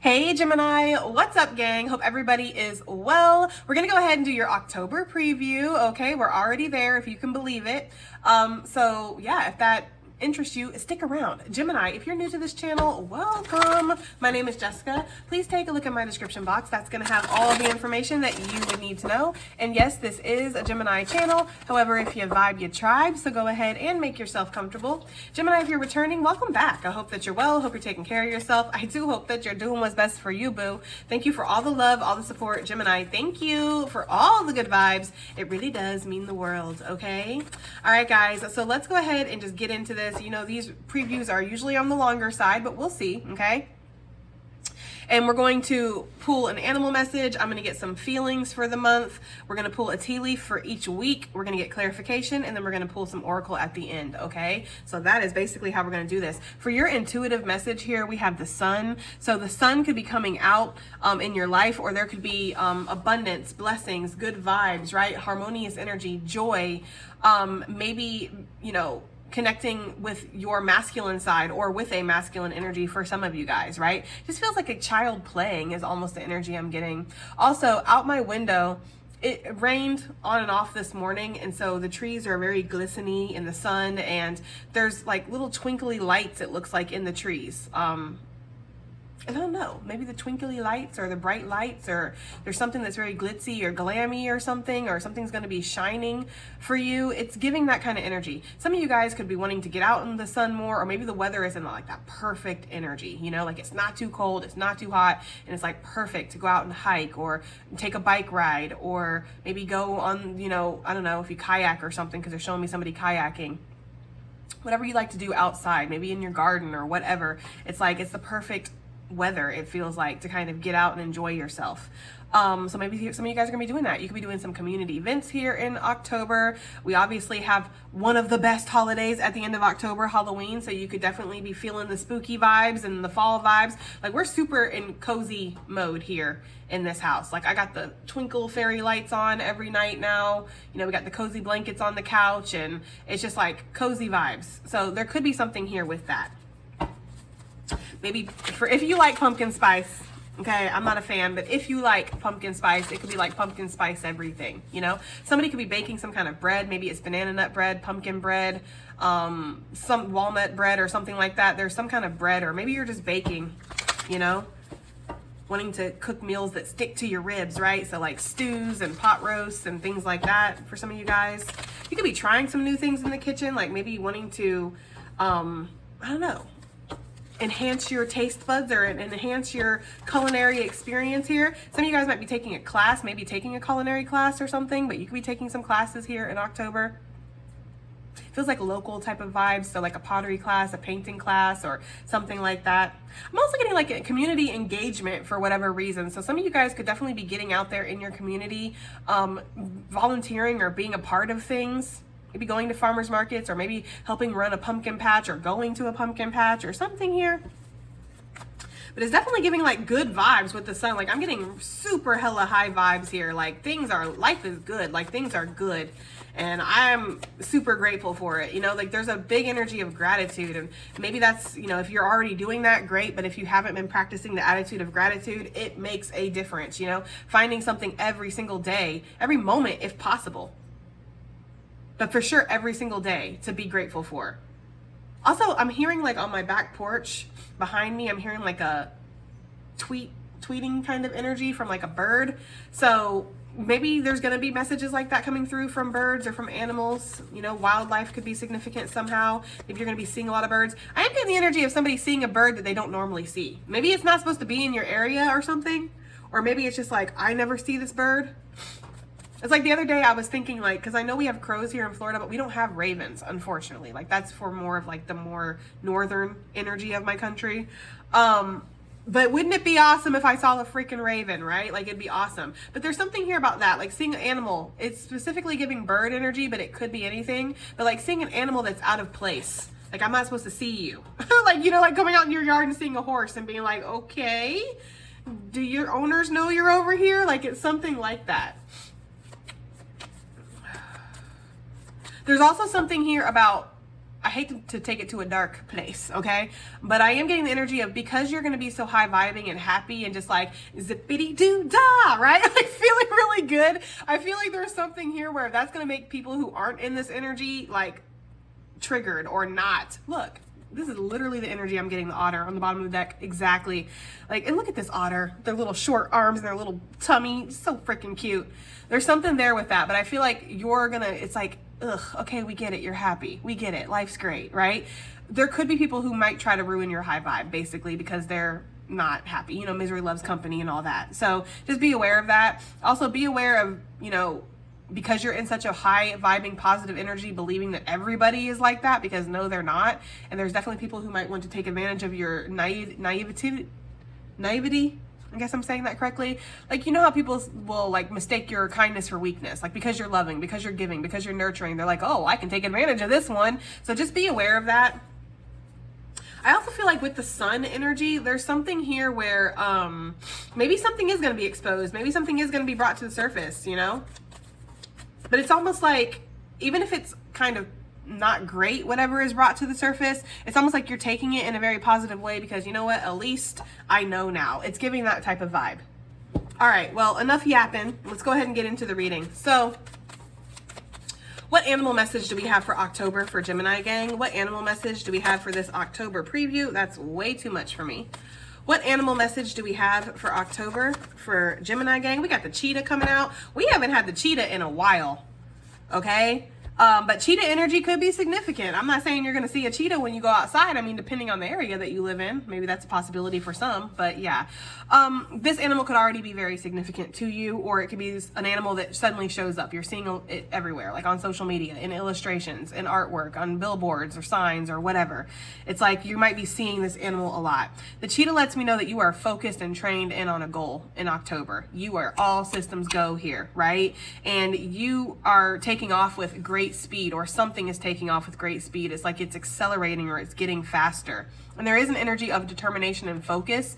Hey Gemini, what's up gang? Hope everybody is well. We're gonna go ahead and do your October preview. Okay, we're already there if you can believe it. So yeah, if that interests you, stick around. Gemini, if you're new to this channel, welcome. My name is Jessica. Please take a look at my description box. That's gonna have all the information that you would need to know. And yes, this is a Gemini channel. However, if you vibe, you tribe, so go ahead and make yourself comfortable. Gemini, if you're returning, welcome back. I hope that you're well. Hope you're taking care of yourself. I do hope that you're doing what's best for you, boo. Thank you for all the love, all the support. Gemini, thank you for all the good vibes. It really does mean the world, okay? All right, guys, so let's go ahead and just get into this. You know, these previews are usually on the longer side, but we'll see, okay? And we're going to pull an animal message. I'm going to get some feelings for the month. We're going to pull a tea leaf for each week. We're going to get clarification, and then we're going to pull some oracle at the end, okay? So that is basically how we're going to do this. For your intuitive message here, we have the sun. So the sun could be coming out in your life, or there could be abundance, blessings, good vibes, right? Harmonious energy, joy, maybe, you know, connecting with your masculine side or with a masculine energy for some of you guys, right? Just feels like a child playing is almost the energy I'm getting. Also, out my window, it rained on and off this morning, and so the trees are very glistening in the sun, and there's like little twinkly lights, it looks like, in the trees. I don't know, maybe the twinkly lights or the bright lights, or there's something that's very glitzy or glammy or something's going to be shining for you. It's giving that kind of energy. Some of you guys could be wanting to get out in the sun more, or maybe the weather isn't like that perfect energy, you know, like it's not too cold, it's not too hot, and it's like perfect to go out and hike or take a bike ride, or maybe go on, you know, I don't know, if you kayak or something, because they're showing me somebody kayaking. Whatever you like to do outside, maybe in your garden or whatever, it's like it's the perfect weather, it feels like, to kind of get out and enjoy yourself. So maybe some of you guys are gonna be doing that. You could be doing some community events here in October. We obviously have one of the best holidays at the end of October, Halloween, so you could definitely be feeling the spooky vibes and the fall vibes. Like, we're super in cozy mode here in this house. Like, I got the twinkle fairy lights on every night now. You know, we got the cozy blankets on the couch, and it's just like cozy vibes. So there could be something here with that. Maybe for if you like pumpkin spice, okay, I'm not a fan, but if you like pumpkin spice, it could be like pumpkin spice everything, you know? Somebody could be baking some kind of bread. Maybe it's banana nut bread, pumpkin bread, some walnut bread or something like that. There's some kind of bread, or maybe you're just baking, you know? Wanting to cook meals that stick to your ribs, right? So like stews and pot roasts and things like that for some of you guys. You could be trying some new things in the kitchen, like maybe wanting to, I don't know, enhance your taste buds or enhance your culinary experience here. Some of you guys might be taking a class, maybe taking a culinary class or something, but you could be taking some classes here in October. Feels like local type of vibes, so like a pottery class, a painting class, or something like that. I'm also getting like a community engagement for whatever reason. So some of you guys could definitely be getting out there in your community, volunteering or being a part of things. Maybe going to farmers markets, or maybe helping run a pumpkin patch, or going to a pumpkin patch or something here. But it's definitely giving like good vibes with the sun. Like, I'm getting super hella high vibes here. Like, life is good. Like, things are good. And I'm super grateful for it. You know, like, there's a big energy of gratitude. And maybe that's, you know, if you're already doing that, great. But if you haven't been practicing the attitude of gratitude, it makes a difference, you know? Finding something every single day, every moment if possible. But for sure, every single day to be grateful for. Also, I'm hearing like on my back porch behind me, I'm hearing like a tweeting kind of energy from like a bird. So maybe there's going to be messages like that coming through from birds or from animals. You know, wildlife could be significant somehow. Maybe you're going to be seeing a lot of birds. I am getting the energy of somebody seeing a bird that they don't normally see. Maybe it's not supposed to be in your area or something. Or maybe it's just like, I never see this bird. It's like the other day I was thinking, like, because I know we have crows here in Florida, but we don't have ravens, unfortunately. Like, that's for more of like the more northern energy of my country. But wouldn't it be awesome if I saw a freaking raven, right? Like, it'd be awesome. But there's something here about that, like seeing an animal. It's specifically giving bird energy, but it could be anything. But like seeing an animal that's out of place. Like, I'm not supposed to see you. Like, you know, like coming out in your yard and seeing a horse and being like, okay, do your owners know you're over here? Like, it's something like that. There's also something here about I hate to take it to a dark place, okay? But I am getting the energy of, because you're going to be so high vibing and happy and just like zippity doo dah, right? Like feeling really good. I feel like there's something here where that's going to make people who aren't in this energy like triggered or not. Look, this is literally the energy I'm getting, the otter on the bottom of the deck. Exactly. Like, and look at this otter, their little short arms and their little tummy, so freaking cute. There's something there with that, but I feel like you're gonna, it's like, ugh, okay, we get it, you're happy, we get it, life's great, right? There could be people who might try to ruin your high vibe, basically, because they're not happy. You know, misery loves company and all that. So just be aware of that. Also be aware of, you know, because you're in such a high vibing positive energy, believing that everybody is like that, because no, they're not. And there's definitely people who might want to take advantage of your naivety. I guess I'm saying that correctly. Like, you know how people will like mistake your kindness for weakness, like because you're loving, because you're giving, because you're nurturing, they're like, oh, I can take advantage of this one. So just be aware of that. I also feel like with the sun energy, there's something here where maybe something is going to be exposed. Maybe something is going to be brought to the surface, you know? But it's almost like, even if it's kind of not great, whatever is brought to the surface, it's almost like you're taking it in a very positive way, because you know what, at least I know now. It's giving that type of vibe. All right, well, enough yapping. Let's go ahead and get into the reading. So what animal message do we have for October for Gemini gang? What animal message do we have for this October preview? That's way too much for me. What animal message do we have for October for Gemini gang? We got the cheetah coming out. We haven't had the cheetah in a while, okay? But cheetah energy could be significant. I'm not saying you're going to see a cheetah when you go outside. I mean, depending on the area that you live in, maybe that's a possibility for some, but yeah. This animal could already be very significant to you, or it could be an animal that suddenly shows up. You're seeing it everywhere, like on social media, in illustrations, in artwork, on billboards or signs or whatever. It's like you might be seeing this animal a lot. The cheetah lets me know that you are focused and trained in on a goal in October. You are all systems go here, right? And you are taking off with great speed, or something is taking off with great speed. It's like it's accelerating or it's getting faster. And there is an energy of determination and focus.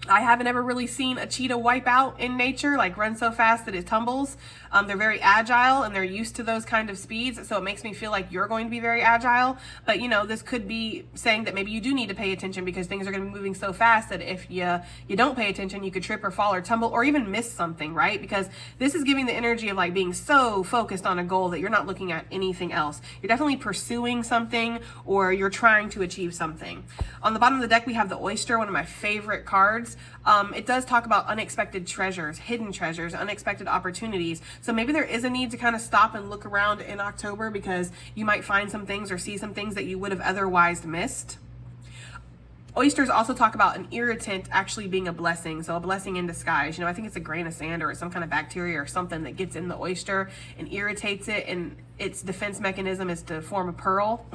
I haven't ever really seen a cheetah wipe out in nature, like run so fast that it tumbles. They're very agile and they're used to those kind of speeds. So it makes me feel like you're going to be very agile. But you know, this could be saying that maybe you do need to pay attention, because things are going to be moving so fast that if you don't pay attention, you could trip or fall or tumble or even miss something, right? Because this is giving the energy of like being so focused on a goal that you're not looking at anything else. You're definitely pursuing something, or you're trying to achieve something. On the bottom of the deck, we have the oyster, one of my favorite cards. It does talk about unexpected treasures, hidden treasures, unexpected opportunities. So maybe there is a need to kind of stop and look around in October, because you might find some things or see some things that you would have otherwise missed. Oysters also talk about an irritant actually being a blessing. So a blessing in disguise. You know, I think it's a grain of sand or some kind of bacteria or something that gets in the oyster and irritates it, and its defense mechanism is to form a pearl.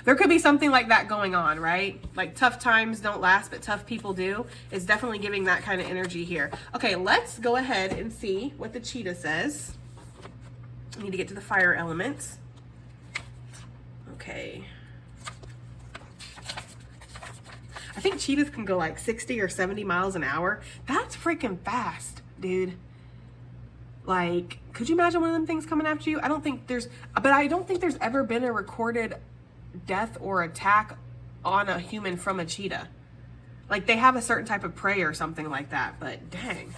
There could be something like that going on, right? Like tough times don't last, but tough people do. It's definitely giving that kind of energy here. Okay, let's go ahead and see what the cheetah says. I need to get to the fire elements. Okay. I think cheetahs can go like 60 or 70 miles an hour. That's freaking fast, dude. Like, could you imagine one of them things coming after you? I don't think there's ever been a recorded death or attack on a human from a cheetah. Like, they have a certain type of prey or something like that, but dang,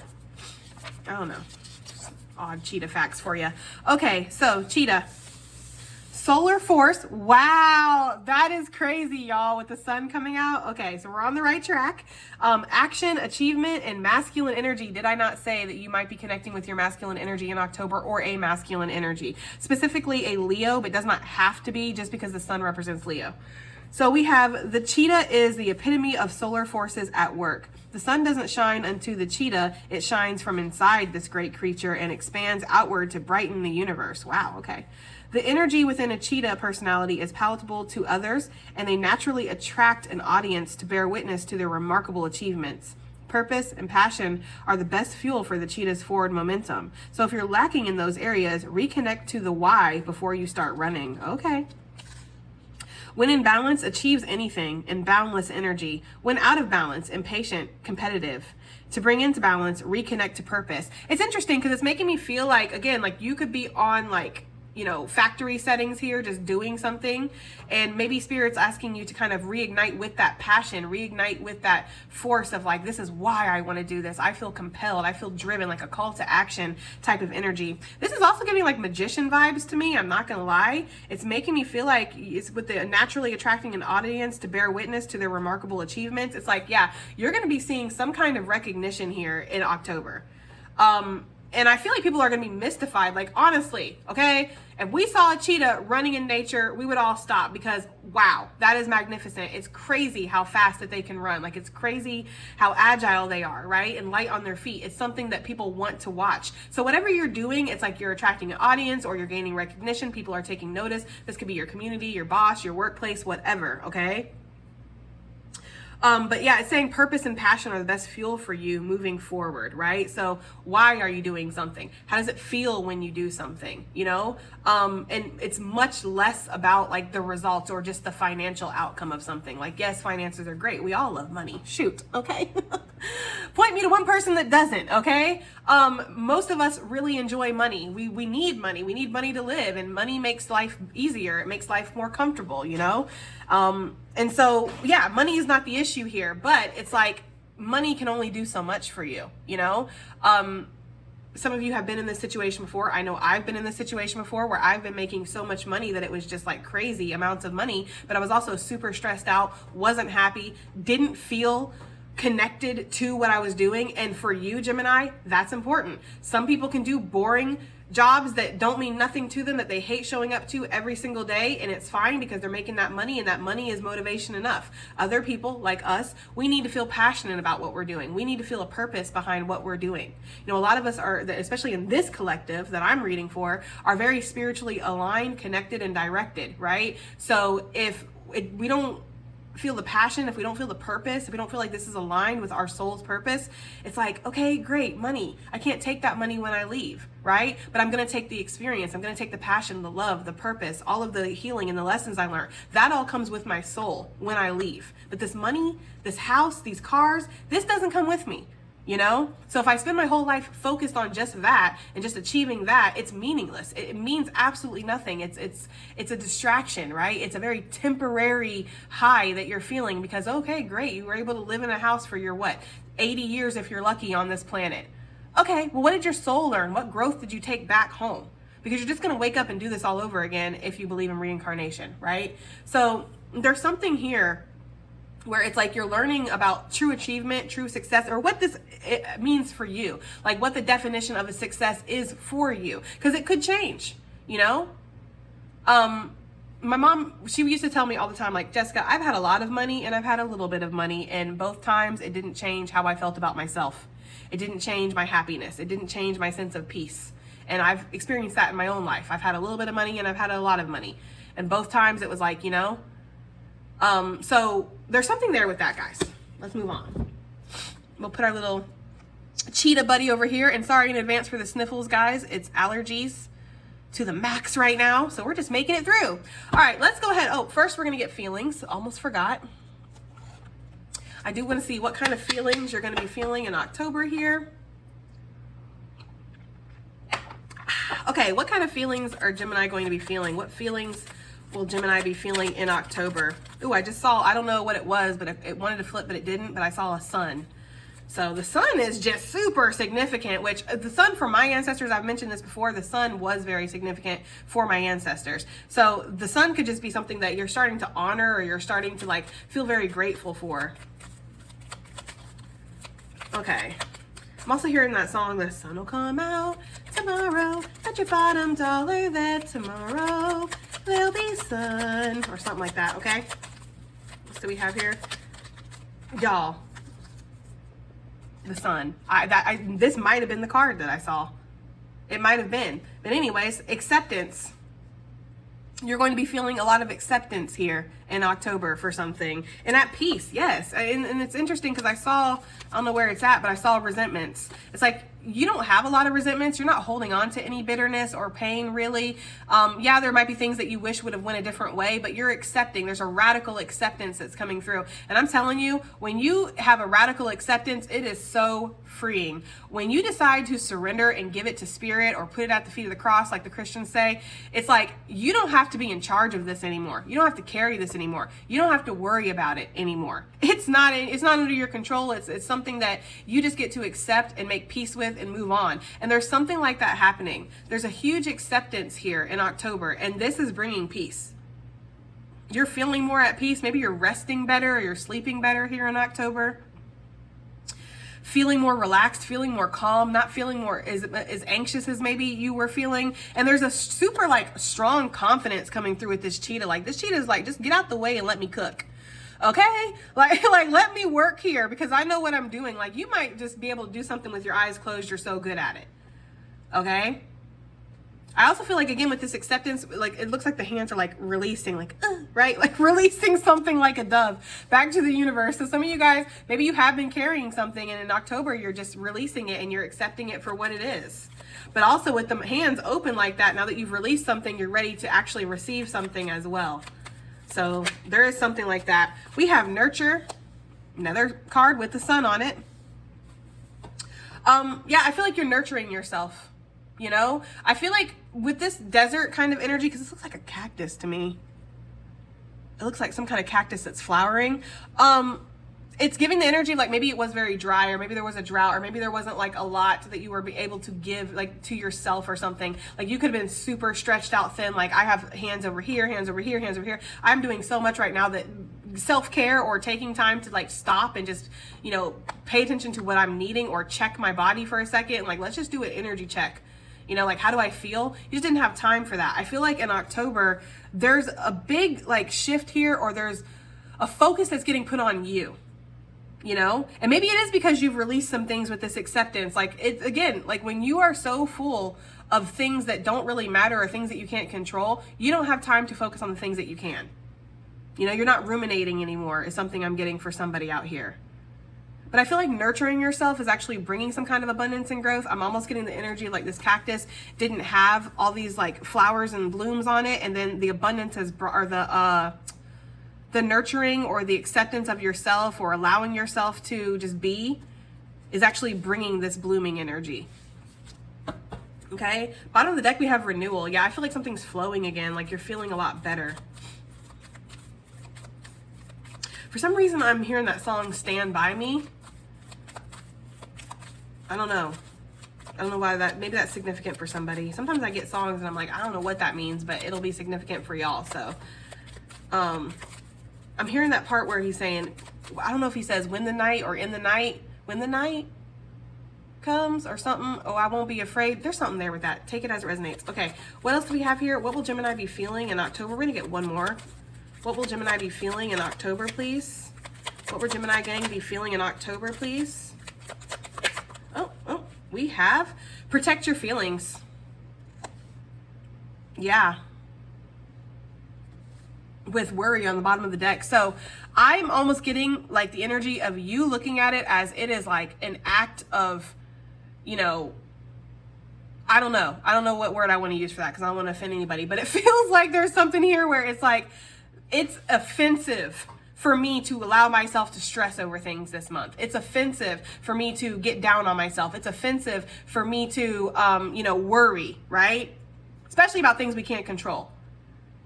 I don't know. Just odd cheetah facts for you. Okay, so cheetah, solar force. Wow, that is crazy, y'all, with the sun coming out. Okay, so we're on the right track. Action, achievement, and masculine energy. Did I not say that you might be connecting with your masculine energy in October, or a masculine energy? Specifically a Leo, but does not have to be just because the sun represents Leo. So we have the cheetah is the epitome of solar forces at work. The sun doesn't shine unto the cheetah. It shines from inside this great creature and expands outward to brighten the universe. Wow, okay. The energy within a cheetah personality is palatable to others, and they naturally attract an audience to bear witness to their remarkable achievements. Purpose and passion are the best fuel for the cheetah's forward momentum. So if you're lacking in those areas, reconnect to the why before you start running. Okay. When in balance, achieves anything in boundless energy. When out of balance, impatient, competitive. To bring into balance, reconnect to purpose. It's interesting because it's making me feel like, again, like you could be on like factory settings here, just doing something. And maybe Spirit's asking you to kind of reignite with that passion, reignite with that force of like, this is why I want to do this. I feel compelled. I feel driven, like a call to action type of energy. This is also giving like magician vibes to me. I'm not going to lie. It's making me feel like it's with the naturally attracting an audience to bear witness to their remarkable achievements. It's like, yeah, you're going to be seeing some kind of recognition here in October. And I feel like people are going to be mystified. Like, honestly, okay, if we saw a cheetah running in nature, we would all stop because, wow, that is magnificent. It's crazy how fast that they can run. Like, it's crazy how agile they are, right? And light on their feet. It's something that people want to watch. So whatever you're doing, it's like you're attracting an audience or you're gaining recognition. People are taking notice. This could be your community, your boss, your workplace, whatever, okay? But yeah, it's saying purpose and passion are the best fuel for you moving forward, right? So why are you doing something? How does it feel when you do something, And it's much less about like the results or just the financial outcome of something. Like, yes, finances are great. We all love money. Shoot, okay? Point me to one person that doesn't, okay? Most of us really enjoy money. We need money. We need money to live, and money makes life easier. It makes life more comfortable, And so, yeah, money is not the issue here, but it's like money can only do so much for you, Some of you have been in this situation before. I know I've been in this situation before where I've been making so much money that it was just like crazy amounts of money, but I was also super stressed out, wasn't happy, didn't feel connected to what I was doing. And for you, Gemini, that's important. Some people can do boring jobs that don't mean nothing to them, that they hate showing up to every single day, and it's fine because they're making that money, and that money is motivation enough. Other people like us, we need to feel passionate about what we're doing. We need to feel a purpose behind what we're doing. A lot of us are, especially in this collective that I'm reading for, are very spiritually aligned, connected, and directed, right? So if we don't feel the passion, if we don't feel the purpose, if we don't feel like this is aligned with our soul's purpose, it's like, okay, great, money. I can't take that money when I leave, right? But I'm going to take the experience. I'm going to take the passion, the love, the purpose, all of the healing and the lessons I learned. That all comes with my soul when I leave. But this money, this house, these cars, this doesn't come with me. So if I spend my whole life focused on just that and just achieving that, it's meaningless. It means absolutely nothing. It's a distraction, right? It's a very temporary high that you're feeling because, okay, great, you were able to live in a house for your 80 years if you're lucky on this planet. Okay, well, what did your soul learn? What growth did you take back home? Because you're just going to wake up and do this all over again if you believe in reincarnation, right? So there's something here where it's like you're learning about true achievement, true success, or what this means for you. Like what the definition of a success is for you. Because it could change, My mom, she used to tell me all the time, like, Jessica, I've had a lot of money and I've had a little bit of money. And both times it didn't change how I felt about myself. It didn't change my happiness. It didn't change my sense of peace. And I've experienced that in my own life. I've had a little bit of money and I've had a lot of money. And both times it was like, so there's something there with that, guys. Let's move on. We'll put our little cheetah buddy over here. And sorry in advance for the sniffles, guys. It's allergies to the max right now. So we're just making it through. All right, let's go ahead. Oh, first we're going to get feelings. Almost forgot. I do want to see what kind of feelings you're going to be feeling in October here. Okay, what kind of feelings are Gemini going to be feeling? What feelings will Gemini be feeling in October? Ooh, I just saw, I don't know what it was, but it wanted to flip, but it didn't, but I saw a sun. So the sun is just super significant, which the sun for my ancestors, I've mentioned this before, the sun was very significant for my ancestors. So the sun could just be something that you're starting to honor or you're starting to like feel very grateful for. Okay. I'm also hearing that song, the sun will come out tomorrow, at your bottom dollar that tomorrow there'll be sun, or something like that, okay? What do we have here? Y'all, the sun. This might have been the card that I saw. It might have been. But anyways, acceptance. You're going to be feeling a lot of acceptance here in October for something. And at peace, yes. And it's interesting because I saw, I don't know where it's at, but I saw resentments. It's like you don't have a lot of resentments. You're not holding on to any bitterness or pain, really. Yeah, there might be things that you wish would have went a different way, but you're accepting. There's a radical acceptance that's coming through. And I'm telling you, when you have a radical acceptance, it is so freeing. When you decide to surrender and give it to spirit or put it at the feet of the cross, like the Christians say, it's like, you don't have to be in charge of this anymore. You don't have to carry this anymore. You don't have to worry about it anymore. It's not under your control. It's something that you just get to accept and make peace with and move on. And there's something like that happening. There's a huge acceptance here in October, and this is bringing peace. You're feeling more at peace. Maybe you're resting better or you're sleeping better here in October. Feeling more relaxed, feeling more calm, not feeling more as anxious as maybe you were feeling. And there's a super like strong confidence coming through with this cheetah. Like this cheetah is like, just get out the way and let me cook. Okay? Like let me work here because I know what I'm doing. Like you might just be able to do something with your eyes closed. You're so good at it. Okay? I also feel like, again, with this acceptance, like it looks like the hands are like releasing, like, right? Like releasing something like a dove back to the universe. So some of you guys, maybe you have been carrying something and in October, you're just releasing it and you're accepting it for what it is. But also with the hands open like that, now that you've released something, you're ready to actually receive something as well. So there is something like that. We have nurture, another card with the sun on it. Yeah, I feel like you're nurturing yourself. You know, I feel like with this desert kind of energy, because this looks like a cactus to me. It looks like some kind of cactus that's flowering. It's giving the energy of like maybe it was very dry, or maybe there was a drought, or maybe there wasn't like a lot that you were able to give like to yourself or something. Like you could have been super stretched out thin. Like I have hands over here, hands over here, hands over here. I'm doing so much right now that self-care or taking time to like stop and just, you know, pay attention to what I'm needing or check my body for a second. And like, let's just do an energy check. You know, like, how do I feel? You just didn't have time for that. I feel like in October, there's a big like shift here, or there's a focus that's getting put on you, you know? And maybe it is because you've released some things with this acceptance. Like it, again, like when you are so full of things that don't really matter or things that you can't control, you don't have time to focus on the things that you can. You know, you're not ruminating anymore is something I'm getting for somebody out here. But I feel like nurturing yourself is actually bringing some kind of abundance and growth. I'm almost getting the energy of like this cactus didn't have all these like flowers and blooms on it. And then the abundance has brought, or the nurturing or the acceptance of yourself or allowing yourself to just be is actually bringing this blooming energy. Okay. Bottom of the deck, we have renewal. Yeah, I feel like something's flowing again. Like you're feeling a lot better. For some reason, I'm hearing that song Stand By Me. I don't know. I don't know why that, maybe that's significant for somebody. Sometimes I get songs and I'm like, I don't know what that means, but it'll be significant for y'all. So, I'm hearing that part where he's saying, I don't know if he says when the night or in the night, when the night comes or something. Oh, I won't be afraid. There's something there with that. Take it as it resonates. Okay. What else do we have here? What will Gemini be feeling in October? We're going to get one more. What will Gemini be feeling in October, please? What will Gemini gang be feeling in October, please? Oh, we have protect your feelings. Yeah. With worry on the bottom of the deck. So I'm almost getting like the energy of you looking at it as it is like an act of, you know, I don't know. I don't know what word I want to use for that because I don't want to offend anybody, but it feels like there's something here where it's like, it's offensive for me to allow myself to stress over things this month. It's offensive for me to get down on myself. It's offensive for me to, you know, worry, right? Especially about things we can't control.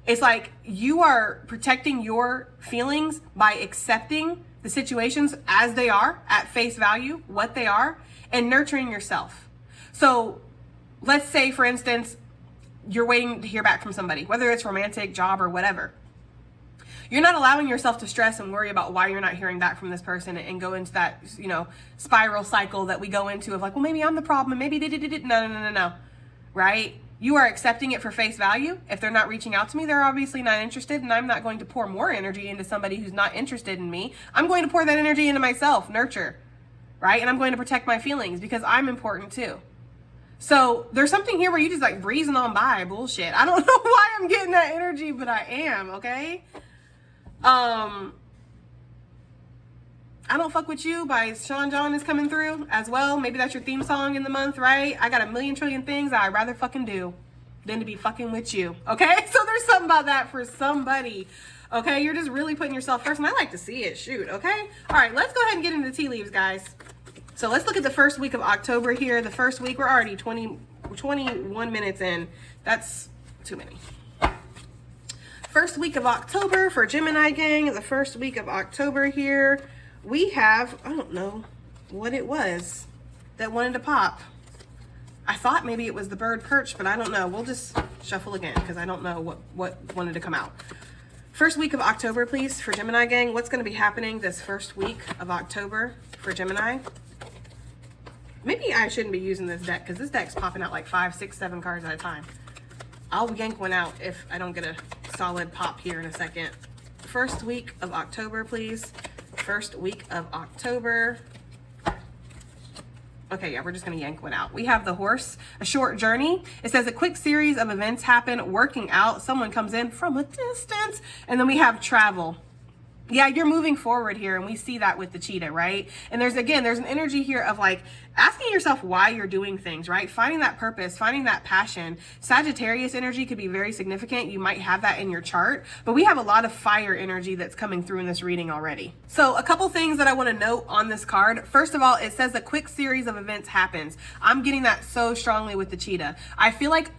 It's like you are protecting your feelings by accepting the situations as they are, at face value, what they are, and nurturing yourself. So let's say, for instance, you're waiting to hear back from somebody, whether it's romantic, job, or whatever. You're not allowing yourself to stress and worry about why you're not hearing back from this person and go into that, you know, spiral cycle that we go into of like, well, maybe I'm the problem and maybe they did. No. Right? You are accepting it for face value. If they're not reaching out to me, they're obviously not interested, and I'm not going to pour more energy into somebody who's not interested in me. I'm going to pour that energy into myself, nurture, right? And I'm going to protect my feelings because I'm important too. So there's something here where you just like breezing on by bullshit. I don't know why I'm getting that energy, but I am, okay? I Don't Fuck With You by Sean John is coming through as well. Maybe that's your theme song in the month, right? I got a million trillion things I'd rather fucking do than to be fucking with you, okay? So there's something about that for somebody, okay? You're just really putting yourself first, and I like to see it, shoot, okay? All right, let's go ahead and get into the tea leaves, guys. So let's look at the first week of October here. The first week, we're already 21 minutes in. That's too many. First week of October for Gemini gang. The first week of October here, we have, I don't know what it was that wanted to pop. I thought maybe it was the bird perch, but I don't know. We'll just shuffle again because I don't know what wanted to come out. First week of October, please, for Gemini gang. What's going to be happening this first week of October for Gemini? Maybe I shouldn't be using this deck because this deck's popping out like 5, 6, 7 cards at a time. I'll yank one out if I don't get a solid pop here in a second. First week of October, please. First week of October. Okay, yeah, we're just gonna yank one out. We have the Horse, a short journey. It says a quick series of events happen, working out. Someone comes in from a distance. And then we have travel. Yeah, you're moving forward here, and we see that with the cheetah, right? And there's an energy here of like asking yourself why you're doing things, right? Finding that purpose, finding that passion. Sagittarius energy could be very significant. You might have that in your chart, but we have a lot of fire energy that's coming through in this reading already. So a couple things that I want to note on this card. First of all, it says a quick series of events happens. I'm getting that so strongly with the cheetah. I feel like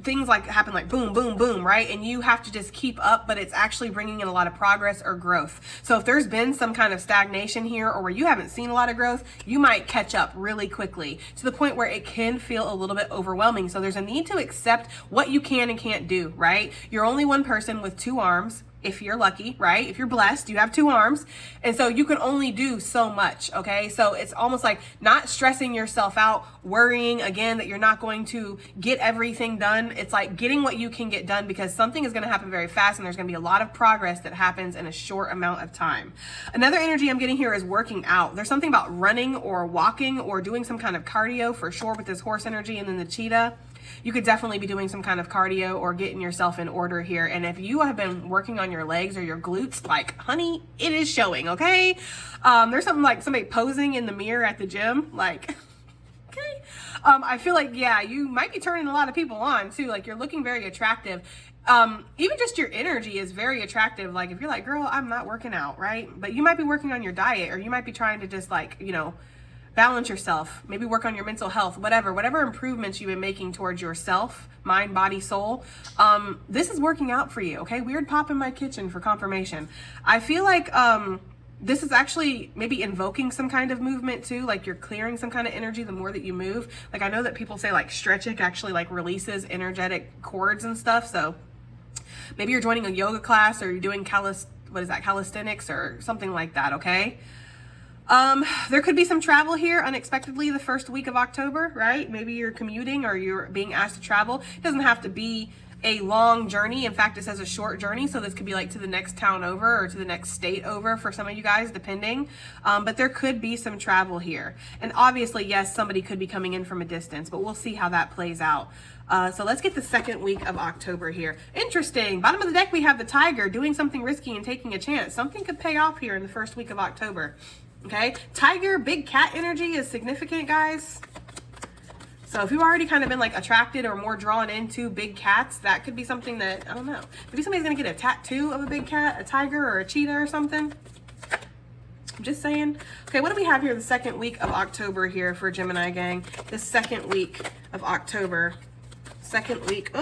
things like happen like boom, boom, boom, right? And you have to just keep up, but it's actually bringing in a lot of progress or growth. So if there's been some kind of stagnation here or where you haven't seen a lot of growth, you might catch up really quickly to the point where it can feel a little bit overwhelming. So there's a need to accept what you can and can't do, right? You're only one person with 2 arms. If you're lucky, right? If you're blessed, you have 2 arms. And so you can only do so much, okay? So it's almost like not stressing yourself out, worrying again that you're not going to get everything done. It's like getting what you can get done because something is going to happen very fast and there's going to be a lot of progress that happens in a short amount of time. Another energy I'm getting here is working out. There's something about running or walking or doing some kind of cardio for sure with this horse energy and then the cheetah. You could definitely be doing some kind of cardio or getting yourself in order here. And if you have been working on your legs or your glutes, like, honey, it is showing, okay? There's something like somebody posing in the mirror at the gym, like, okay. I feel like, yeah, you might be turning a lot of people on too. Like you're looking very attractive. Even just your energy is very attractive. Like if you're like, girl, I'm not working out, right? But you might be working on your diet or you might be trying to just like, you know, balance yourself, maybe work on your mental health, whatever improvements you've been making towards yourself, mind, body, soul. This is working out for you, okay? Weird pop in my kitchen for confirmation. I feel like this is actually maybe invoking some kind of movement too, like you're clearing some kind of energy the more that you move. Like I know that people say like stretching actually like releases energetic cords and stuff. So maybe you're joining a yoga class or you're doing calisthenics or something like that, okay? There could be some travel here unexpectedly the first week of October, right? Maybe you're commuting or you're being asked to travel. It doesn't have to be a long journey. In fact, it says a short journey. So this could be like to the next town over or to the next state over for some of you guys, depending. But there could be some travel here. And obviously, yes, somebody could be coming in from a distance, but we'll see how that plays out. So let's get the second week of October here. Interesting. Bottom of the deck, we have the Tiger doing something risky and taking a chance. Something could pay off here in the first week of October. Okay, Tiger, big cat energy is significant, guys. So if you've already kind of been like attracted or more drawn into big cats, that could be something that, I don't know. Maybe somebody's gonna get a tattoo of a big cat, a tiger or a cheetah or something. I'm just saying. Okay, what do we have here the second week of October here for Gemini gang? The second week of October. Second week,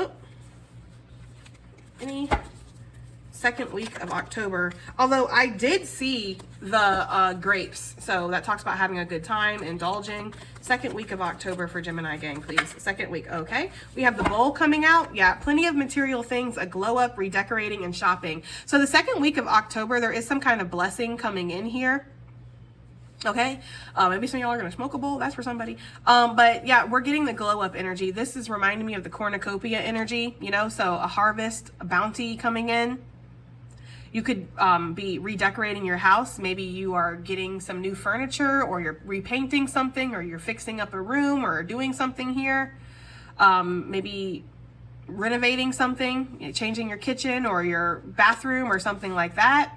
second week of October. Although I did see the grapes, so that talks about having a good time, indulging. Second week of October for Gemini gang, please. Second week, okay. We have the bowl coming out. Yeah, plenty of material things, a glow up, redecorating, and shopping. So the second week of October, there is some kind of blessing coming in here. Okay, maybe some of y'all are gonna smoke a bowl. That's for somebody. But yeah, we're getting the glow up energy. This is reminding me of the cornucopia energy, you know, so a harvest, a bounty coming in. You could be redecorating your house. Maybe you are getting some new furniture or you're repainting something or you're fixing up a room or doing something here. Maybe renovating something, changing your kitchen or your bathroom or something like that.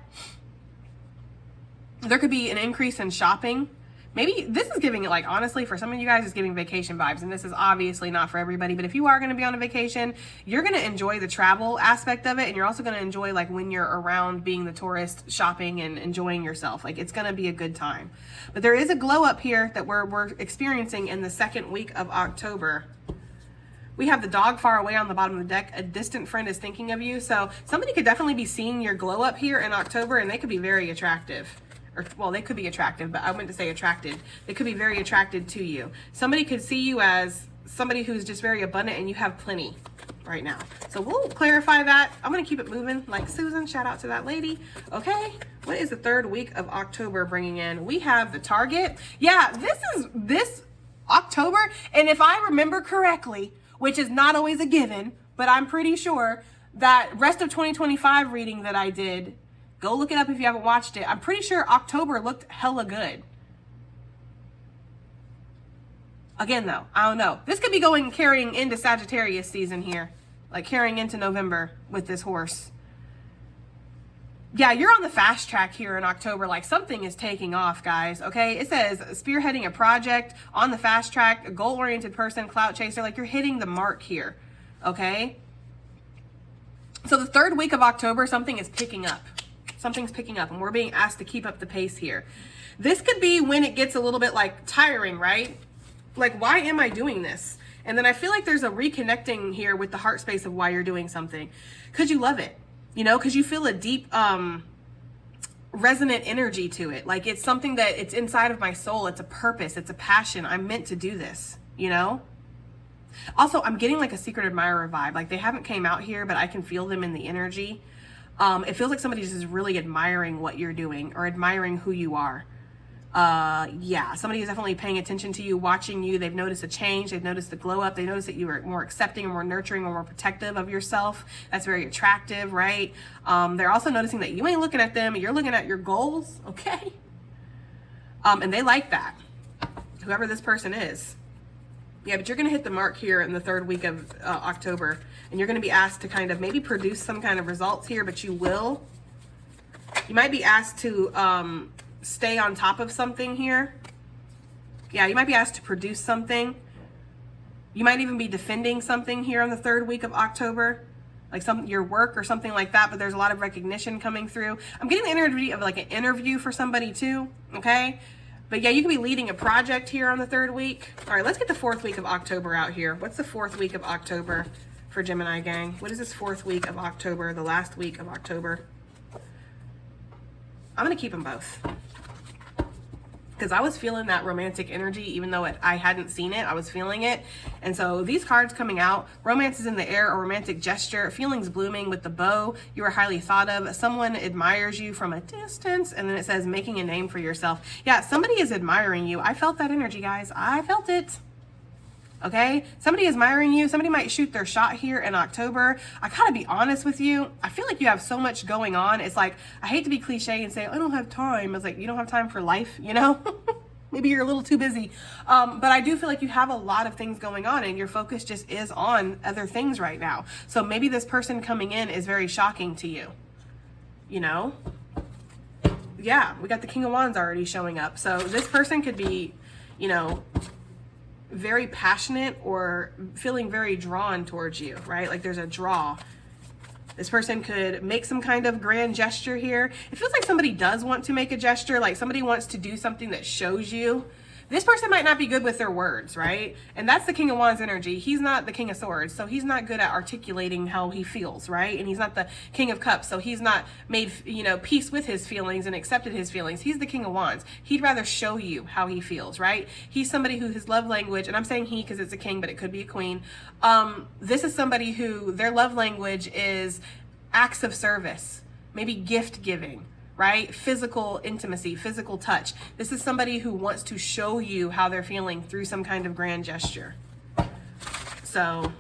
There could be an increase in shopping. Maybe this is giving it, like, honestly, for some of you guys, it's giving vacation vibes. And this is obviously not for everybody. But if you are going to be on a vacation, you're going to enjoy the travel aspect of it. And you're also going to enjoy, like, when you're around being the tourist, shopping and enjoying yourself. Like, it's going to be a good time. But there is a glow up here that we're experiencing in the second week of October. We have the dog far away on the bottom of the deck. A distant friend is thinking of you. So somebody could definitely be seeing your glow up here in October, and they could be very attractive. Or, well, they could be attractive, but I meant to say attracted. They could be very attracted to you. Somebody could see you as somebody who's just very abundant, and you have plenty right now. So we'll clarify that. I'm going to keep it moving like Susan. Shout out to that lady. Okay. What is the third week of October bringing in? We have the target. Yeah, this October. And if I remember correctly, which is not always a given, but I'm pretty sure that rest of 2025 reading that I did, go look it up if you haven't watched it. I'm pretty sure October looked hella good. Again, though, I don't know. This could be carrying into Sagittarius season here. Like carrying into November with this horse. Yeah, you're on the fast track here in October. Like something is taking off, guys. Okay, it says spearheading a project, on the fast track, a goal-oriented person, clout chaser. Like you're hitting the mark here. Okay. So the third week of October, something is picking up. Something's picking up and we're being asked to keep up the pace here. This could be when it gets a little bit like tiring, right? Like, why am I doing this? And then I feel like there's a reconnecting here with the heart space of why you're doing something. Because you love it, you know, because you feel a deep, resonant energy to it. Like it's something that it's inside of my soul. It's a purpose. It's a passion. I'm meant to do this, you know? Also, I'm getting like a secret admirer vibe. Like they haven't came out here, but I can feel them in the energy. It feels like somebody just is really admiring what you're doing or admiring who you are. Yeah, somebody is definitely paying attention to you, watching you. They've noticed a change. They've noticed the glow up. They noticed that you are more accepting and more nurturing and more protective of yourself. That's very attractive, right? They're also noticing that you ain't looking at them. You're looking at your goals, okay? And they like that, whoever this person is. Yeah, but you're going to hit the mark here in the third week of October. And you're going to be asked to kind of maybe produce some kind of results here, but you will. You might be asked to stay on top of something here. Yeah, you might be asked to produce something. You might even be defending something here on the third week of October. Like your work or something like that, but there's a lot of recognition coming through. I'm getting the energy of like an interview for somebody too, okay? But yeah, you could be leading a project here on the third week. All right, let's get the fourth week of October out here. What's the fourth week of October for Gemini gang? What is this fourth week of October, the last week of October? I'm going to keep them both. Because I was feeling that romantic energy, even though I hadn't seen it, I was feeling it. And so these cards coming out, romance is in the air, a romantic gesture, feelings blooming with the bow, you are highly thought of, someone admires you from a distance, and then it says making a name for yourself. Yeah, somebody is admiring you. I felt that energy, guys. I felt it. Okay, somebody is admiring you. Somebody might shoot their shot here in October. I gotta be honest with you. I feel like you have so much going on. It's like, I hate to be cliche and say, I don't have time. It's like, you don't have time for life, you know? Maybe you're a little too busy. But I do feel like you have a lot of things going on and your focus just is on other things right now. So maybe this person coming in is very shocking to you, you know? Yeah, we got the King of Wands already showing up. So this person could be, you know, very passionate or feeling very drawn towards you, right? Like there's a draw. This person could make some kind of grand gesture here. It feels like somebody does want to make a gesture, like somebody wants to do something that shows you. This person might not be good with their words, right? And that's the King of Wands energy. He's not the King of Swords, so he's not good at articulating how he feels, right? And he's not the King of Cups, so he's not made, you know, peace with his feelings and accepted his feelings. He's the King of Wands. He'd rather show you how he feels, right? He's somebody who his love language, and I'm saying he because it's a king, but it could be a queen. This is somebody who their love language is acts of service, maybe gift giving, right? Physical intimacy, physical touch. This is somebody who wants to show you how they're feeling through some kind of grand gesture. So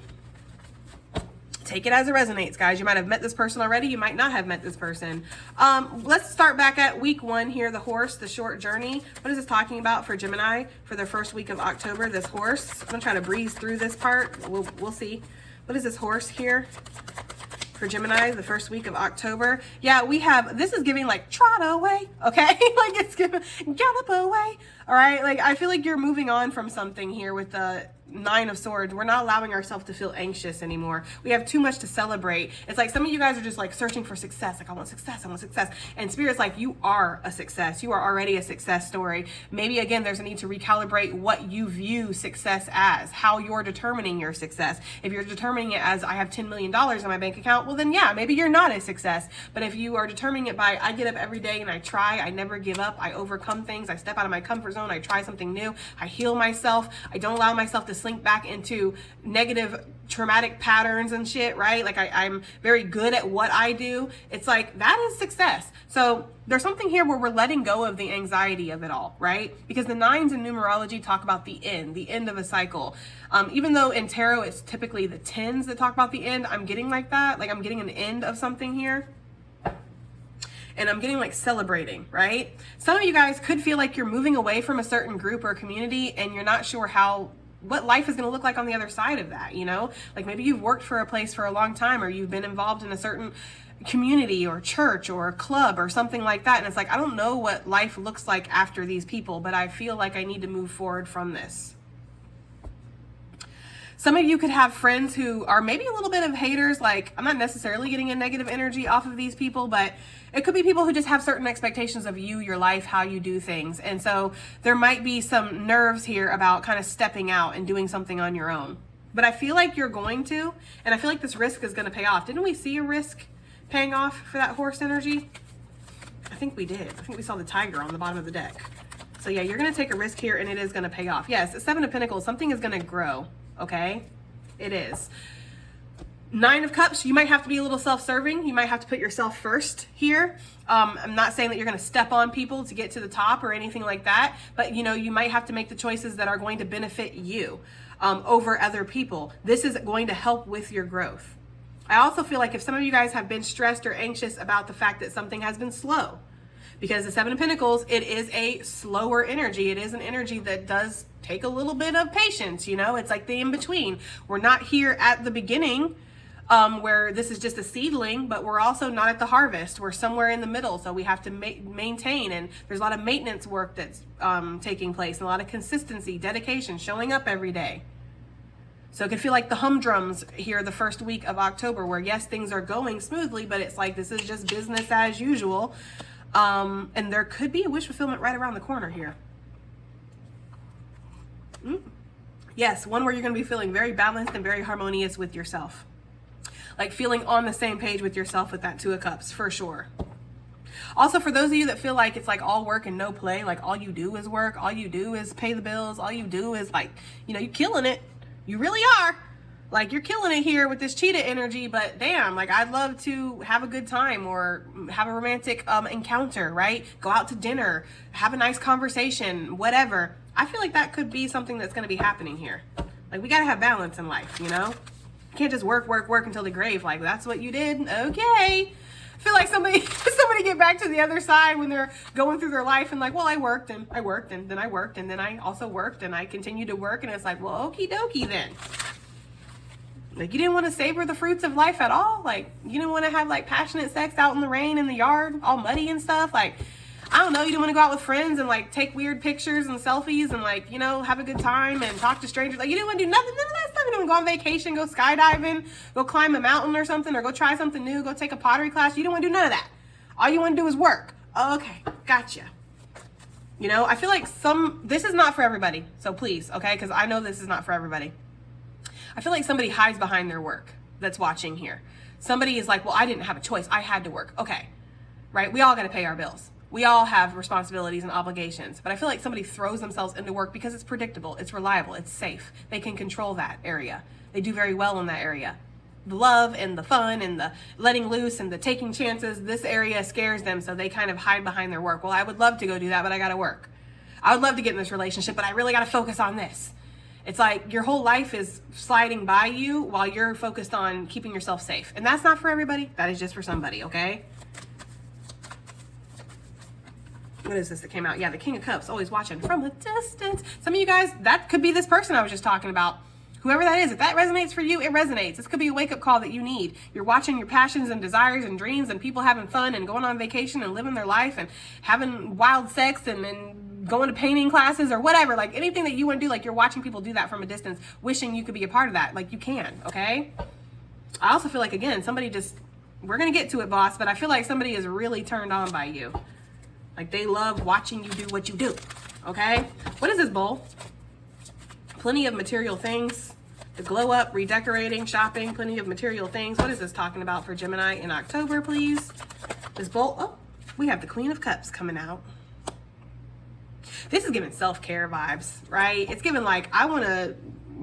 take it as it resonates, guys. You might have met this person already. You might not have met this person. Let's start back at week 1 here. The horse, the short journey. What is this talking about for Gemini for their first week of October? This horse. I'm gonna try to breeze through this part. We'll see. What is this horse here? for Gemini, the first week of October. Yeah, we have, this is giving like trot away, okay? Like it's giving gallop away, all right? Like I feel like you're moving on from something here with the Nine of Swords. We're not allowing ourselves to feel anxious anymore. We have too much to celebrate. It's like some of you guys are just like searching for success. Like I want success, I want success. And Spirit's like, you are a success. You are already a success story. Maybe again, there's a need to recalibrate what you view success as, how you're determining your success. If you're determining it as I have $10 million in my bank account, well then yeah, maybe you're not a success. But if you are determining it by I get up every day and I try, I never give up, I overcome things, I step out of my comfort zone, I try something new, I heal myself, I don't allow myself to slink back into negative traumatic patterns and shit, right? Like I'm very good at what I do. It's like that is success. So there's something here where we're letting go of the anxiety of it all, right? Because the nines in numerology talk about the end of a cycle. Even though in tarot it's typically the tens that talk about the end, I'm getting like that. Like I'm getting an end of something here. And I'm getting like celebrating, right? Some of you guys could feel like you're moving away from a certain group or community and you're not sure what life is going to look like on the other side of that, you know? Like maybe you've worked for a place for a long time, or you've been involved in a certain community or church or club or something like that. And it's like, I don't know what life looks like after these people, but I feel like I need to move forward from this. Some of you could have friends who are maybe a little bit of haters. Like I'm not necessarily getting a negative energy off of these people, but it could be people who just have certain expectations of you, your life, how you do things. And so there might be some nerves here about kind of stepping out and doing something on your own. But I feel like you're going to, and I feel like this risk is going to pay off. Didn't we see a risk paying off for that horse energy? I think we did. I think we saw the tiger on the bottom of the deck. So yeah, you're going to take a risk here and it is going to pay off. Yes, Seven of Pentacles, something is going to grow. Okay, it is. Nine of Cups, you might have to be a little self-serving. You might have to put yourself first here. I'm not saying that you're going to step on people to get to the top or anything like that, but you know, you might have to make the choices that are going to benefit you over other people. This is going to help with your growth. I also feel like if some of you guys have been stressed or anxious about the fact that something has been slow, because the Seven of Pentacles, it is a slower energy. It is an energy that does take a little bit of patience, you know? It's like the in-between. We're not here at the beginning where this is just a seedling, but we're also not at the harvest. We're somewhere in the middle, so we have to maintain, and there's a lot of maintenance work that's taking place, and a lot of consistency, dedication, showing up every day. So it could feel like the humdrums here the first week of October, where yes, things are going smoothly, but it's like this is just business as usual. And there could be a wish fulfillment right around the corner here. Yes, one where you're going to be feeling very balanced and very harmonious with yourself. Like feeling on the same page with yourself with that Two of Cups, for sure. Also, for those of you that feel like it's like all work and no play, like all you do is work, all you do is pay the bills, all you do is like, you know, you're killing it. You really are. Like you're killing it here with this cheetah energy, but damn, like I'd love to have a good time or have a romantic encounter, right? Go out to dinner, have a nice conversation, whatever. I feel like that could be something that's going to be happening here. Like we got to have balance in life, you know? You can't just work until the grave. Like that's what you did. Okay. I feel like somebody get back to the other side when they're going through their life and like, well, I worked and then I worked and then I also worked and I continued to work. And it's like, well, okie dokie then. Like you didn't want to savor the fruits of life at all. Like you didn't want to have like passionate sex out in the rain in the yard, all muddy and stuff. Like, I don't know, you didn't want to go out with friends and like take weird pictures and selfies and like, you know, have a good time and talk to strangers. Like you didn't want to do nothing, none of that stuff. You didn't want to go on vacation, go skydiving, go climb a mountain or something, or go try something new, go take a pottery class. You didn't want to do none of that. All you want to do is work. Okay, gotcha. You know, I feel like this is not for everybody. So please, okay, because I know this is not for everybody. I feel like somebody hides behind their work that's watching here. Somebody is like, well, I didn't have a choice. I had to work. Okay, right? We all got to pay our bills. We all have responsibilities and obligations. But I feel like somebody throws themselves into work because it's predictable, it's reliable, it's safe. They can control that area. They do very well in that area. The love and the fun and the letting loose and the taking chances, this area scares them, so they kind of hide behind their work. Well, I would love to go do that, but I got to work. I would love to get in this relationship, but I really got to focus on this. It's like your whole life is sliding by you while you're focused on keeping yourself safe. And that's not for everybody. That is just for somebody, okay? What is this that came out? Yeah, the King of Cups, always watching from a distance. Some of you guys, that could be this person I was just talking about, Whoever that is, if that resonates for you, it resonates. This could be a wake-up call that you need. You're watching your passions and desires and dreams and people having fun and going on vacation and living their life and having wild sex and going to painting classes or whatever. Like anything that you want to do, like you're watching people do that from a distance, wishing you could be a part of that. Like you can, okay? I also feel like, again, somebody just, we're going to get to it, boss, but I feel like somebody is really turned on by you. Like they love watching you do what you do, okay? What is this bowl? Plenty of material things. The glow up, redecorating, shopping, plenty of material things. What is this talking about for Gemini in October, please? This bowl, oh, we have the Queen of Cups coming out. This is giving self-care vibes, right? It's giving like, I want to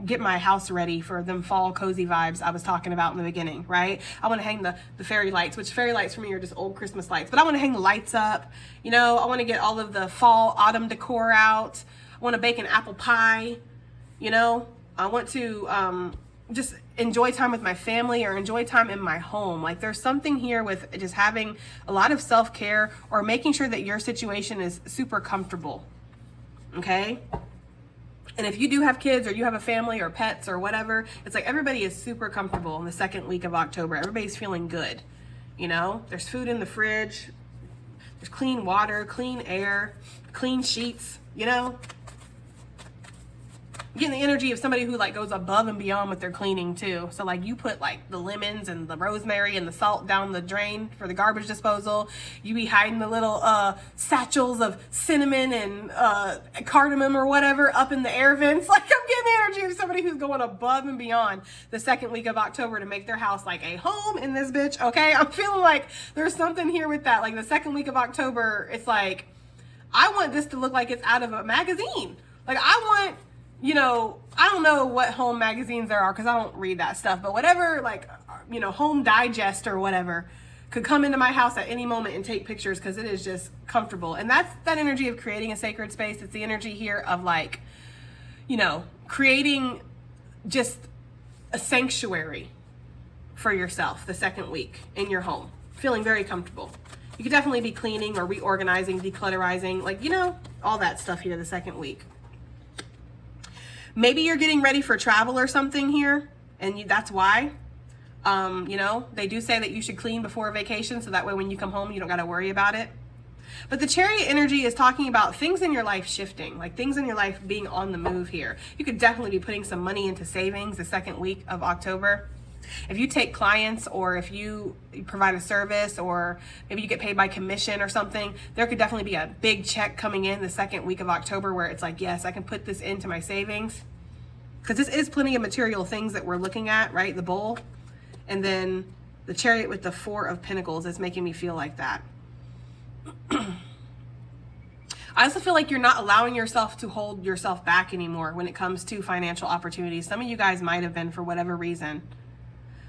get my house ready for them fall cozy vibes I was talking about in the beginning, right? I want to hang the fairy lights, which fairy lights for me are just old Christmas lights, but I want to hang the lights up. You know, I want to get all of the fall autumn decor out. I want to bake an apple pie. You know, I want to just enjoy time with my family or enjoy time in my home. Like there's something here with just having a lot of self-care or making sure that your situation is super comfortable. Okay? And if you do have kids or you have a family or pets or whatever, it's like everybody is super comfortable in the second week of October. Everybody's feeling good. You know, there's food in the fridge. There's clean water, clean air, clean sheets, you know? Getting the energy of somebody who like goes above and beyond with their cleaning too. So like you put like the lemons and the rosemary and the salt down the drain for the garbage disposal. You be hiding the little satchels of cinnamon and cardamom or whatever up in the air vents. Like I'm getting the energy of somebody who's going above and beyond the second week of October to make their house like a home in this bitch. Okay, I'm feeling like there's something here with that. Like the second week of October, it's like I want this to look like it's out of a magazine. Like I want, you know, I don't know what home magazines there are because I don't read that stuff, but whatever, like, you know, Home Digest or whatever could come into my house at any moment and take pictures because it is just comfortable. And that's that energy of creating a sacred space. It's the energy here of like, you know, creating just a sanctuary for yourself the second week in your home, feeling very comfortable. You could definitely be cleaning or reorganizing, declutterizing, like, you know, all that stuff here the second week. Maybe you're getting ready for travel or something here, and that's why. You know, they do say that you should clean before a vacation, so that way when you come home, you don't got to worry about it. But the Chariot energy is talking about things in your life shifting, like things in your life being on the move here. You could definitely be putting some money into savings the second week of October. If you take clients or if you provide a service or maybe you get paid by commission or something, there could definitely be a big check coming in the second week of October where it's like, yes, I can put this into my savings. Because this is plenty of material things that we're looking at, right? The bowl. And then the Chariot with the Four of Pentacles is making me feel like that. I also feel like you're not allowing yourself to hold yourself back anymore when it comes to financial opportunities. Some of you guys might have been for whatever reason.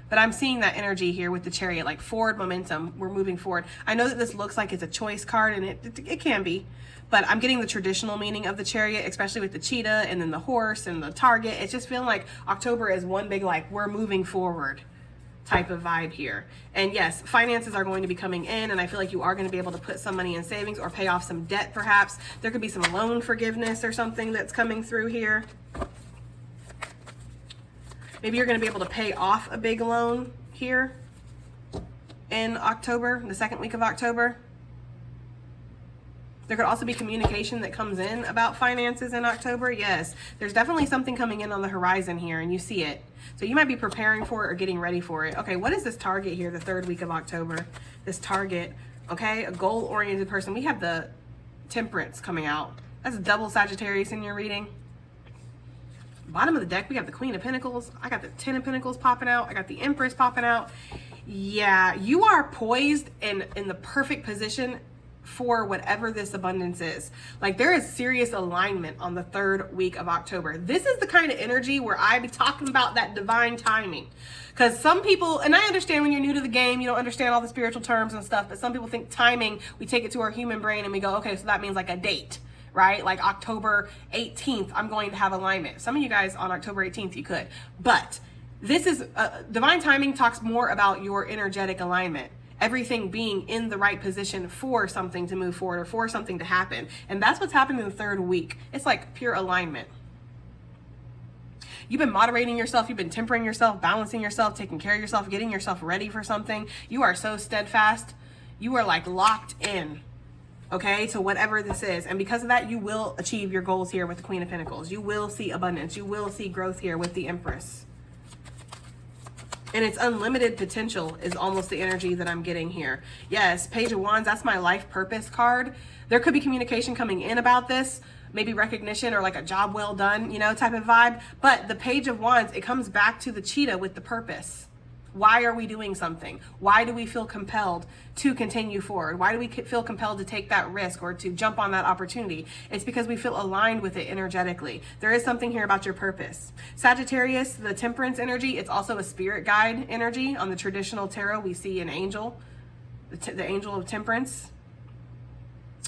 But I'm seeing that energy here with the Chariot, like forward momentum. We're moving forward. I know that this looks like it's a choice card, and it can be. But I'm getting the traditional meaning of the Chariot, especially with the cheetah and then the horse and the target. It's just feeling like October is one big, like, we're moving forward type of vibe here. And yes, finances are going to be coming in, and I feel like you are going to be able to put some money in savings or pay off some debt perhaps. There could be some loan forgiveness or something that's coming through here. Maybe you're going to be able to pay off a big loan here in October, the second week of October. There could also be communication that comes in about finances in October. Yes, there's definitely something coming in on the horizon here, and you see it. So you might be preparing for it or getting ready for it. Okay, what is this target here, the third week of October? This target, okay, a goal-oriented person. We have the Temperance coming out. That's a double Sagittarius in your reading. Bottom of the deck, we have the Queen of Pentacles. I got the Ten of Pentacles popping out. I got the Empress popping out. Yeah, you are poised and in the perfect position for whatever this abundance is. Like there is serious alignment on the third week of October. This is the kind of energy where I be talking about that divine timing. Because some people, and I understand when you're new to the game, you don't understand all the spiritual terms and stuff, but some people think timing, we take it to our human brain and we go, okay, so that means like a date. Right? Like October 18th, I'm going to have alignment. Some of you guys on October 18th, you could. But this is, divine timing talks more about your energetic alignment. Everything being in the right position for something to move forward or for something to happen. And that's what's happened in the third week. It's like pure alignment. You've been moderating yourself. You've been tempering yourself, balancing yourself, taking care of yourself, getting yourself ready for something. You are so steadfast. You are like locked in, okay, to whatever this is. And because of that, you will achieve your goals here with the Queen of Pentacles. You will see abundance. You will see growth here with the Empress. And it's unlimited potential is almost the energy that I'm getting here. Yes, Page of Wands, that's my life purpose card. There could be communication coming in about this, maybe recognition or like a job well done, you know, type of vibe. But the Page of Wands, it comes back to the cheetah with the purpose. Why are we doing something? Why do we feel compelled to continue forward? Why do we feel compelled to take that risk or to jump on that opportunity? It's because we feel aligned with it energetically. There is something here about your purpose. Sagittarius, the temperance energy, it's also a spirit guide energy. On the traditional tarot, we see an angel, the angel of temperance.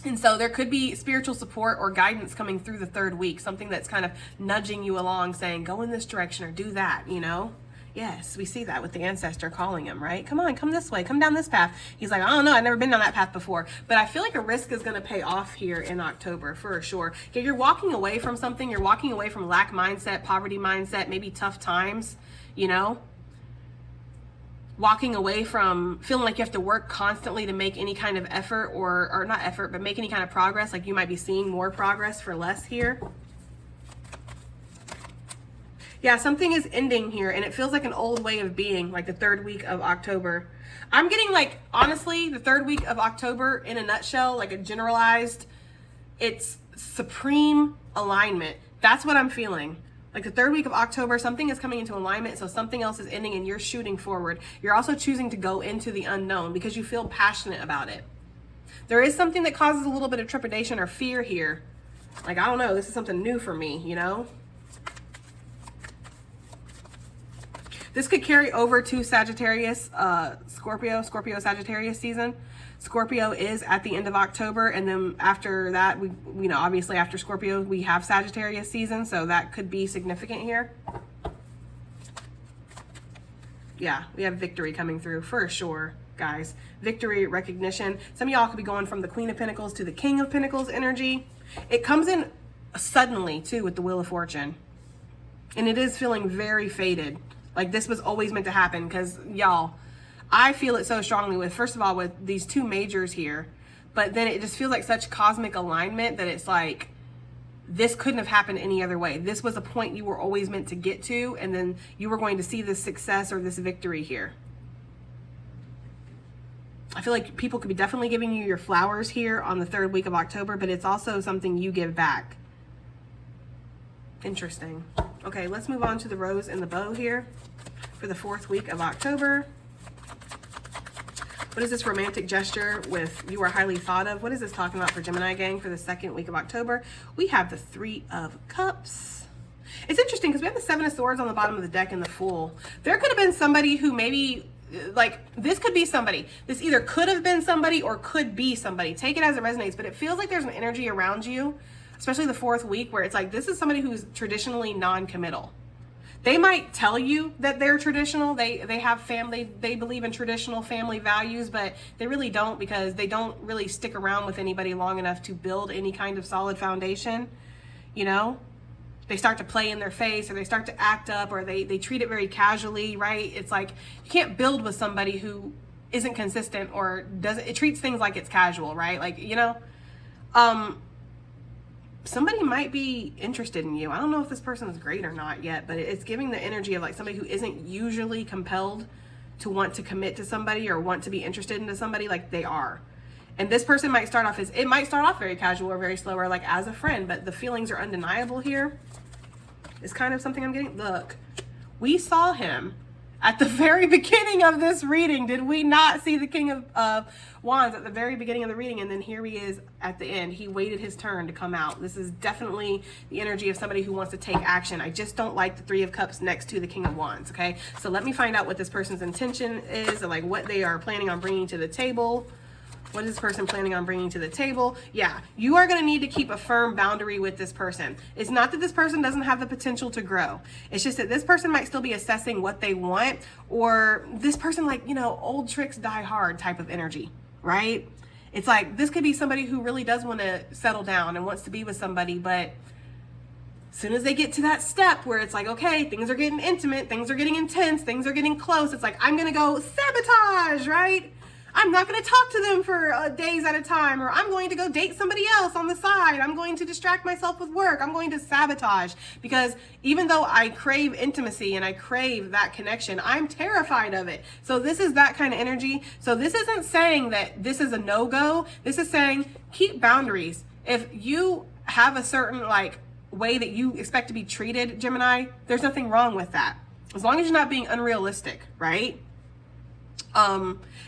And so there could be spiritual support or guidance coming through the third week, something that's kind of nudging you along saying, go in this direction or do that, you know? Yes, we see that with the ancestor calling him, right? Come on, come this way, come down this path. He's like, I don't know, I've never been down that path before. But I feel like a risk is going to pay off here in October for sure. Okay, you're walking away from something. You're walking away from lack mindset, poverty mindset, maybe tough times, you know? Walking away from feeling like you have to work constantly to make any kind of effort or not effort, but make any kind of progress. Like you might be seeing more progress for less here. Yeah, something is ending here, and it feels like an old way of being, like the third week of October. I'm getting like, honestly, the third week of October in a nutshell, like a generalized, it's supreme alignment. That's what I'm feeling. Like the third week of October, something is coming into alignment, so something else is ending and you're shooting forward. You're also choosing to go into the unknown because you feel passionate about it. There is something that causes a little bit of trepidation or fear here. Like, I don't know, this is something new for me, you know? This could carry over to Sagittarius, Scorpio, Sagittarius season. Scorpio is at the end of October, and then after that, we know, obviously after Scorpio, we have Sagittarius season, so that could be significant here. Yeah, we have victory coming through for sure, guys. Victory, recognition. Some of y'all could be going from the Queen of Pentacles to the King of Pentacles energy. It comes in suddenly, too, with the Wheel of Fortune. And it is feeling very fated. Like this was always meant to happen because y'all, I feel it so strongly with, first of all, with these two majors here, but then it just feels like such cosmic alignment that it's like, this couldn't have happened any other way. This was a point you were always meant to get to, and then you were going to see this success or this victory here. I feel like people could be definitely giving you your flowers here on the third week of October, but it's also something you give back. Interesting. Okay, let's move on to the rose and the bow here for the fourth week of October. What is this romantic gesture with you are highly thought of? What is this talking about for Gemini gang for the second week of October? We have the Three of Cups. It's interesting because we have the Seven of Swords on the bottom of the deck and the Fool. There could have been somebody who maybe, like, this could be somebody. This either could have been somebody or could be somebody. Take it as it resonates, but it feels like there's an energy around you, especially the fourth week, where it's like, this is somebody who's traditionally non-committal. They might tell you that they're traditional, they have family, they believe in traditional family values, but they really don't, because they don't really stick around with anybody long enough to build any kind of solid foundation, you know? They start to play in their face, or they start to act up, or they treat it very casually, right? It's like, you can't build with somebody who isn't consistent or it treats things like it's casual, right? Like, you know, somebody might be interested in you. I don't know if this person is great or not yet, but it's giving the energy of like somebody who isn't usually compelled to want to commit to somebody or want to be interested into somebody like they are. And this person might start off it might start off very casual or very slow or like as a friend, but the feelings are undeniable here. It's kind of something I'm getting. Look, we saw him at the very beginning of this reading. Did we not see the King of Wands at the very beginning of the reading? And then here he is at the end. He waited his turn to come out. This is definitely the energy of somebody who wants to take action. I just don't like the Three of Cups next to the King of Wands, okay? So let me find out what this person's intention is, and like what they are planning on bringing to the table. What is this person planning on bringing to the table? Yeah, you are going to need to keep a firm boundary with this person. It's not that this person doesn't have the potential to grow. It's just that this person might still be assessing what they want, or this person, like, you know, old tricks die hard type of energy, right? It's like this could be somebody who really does want to settle down and wants to be with somebody, but as soon as they get to that step where it's like, okay, things are getting intimate, things are getting intense, things are getting close, it's like, I'm gonna go sabotage, right? I'm not gonna talk to them for days at a time, or I'm going to go date somebody else on the side. I'm going to distract myself with work. I'm going to sabotage, because even though I crave intimacy and I crave that connection, I'm terrified of it. So this is that kind of energy. So this isn't saying that this is a no-go. This is saying keep boundaries. If you have a certain like way that you expect to be treated, Gemini, there's nothing wrong with that, as long as you're not being unrealistic, right?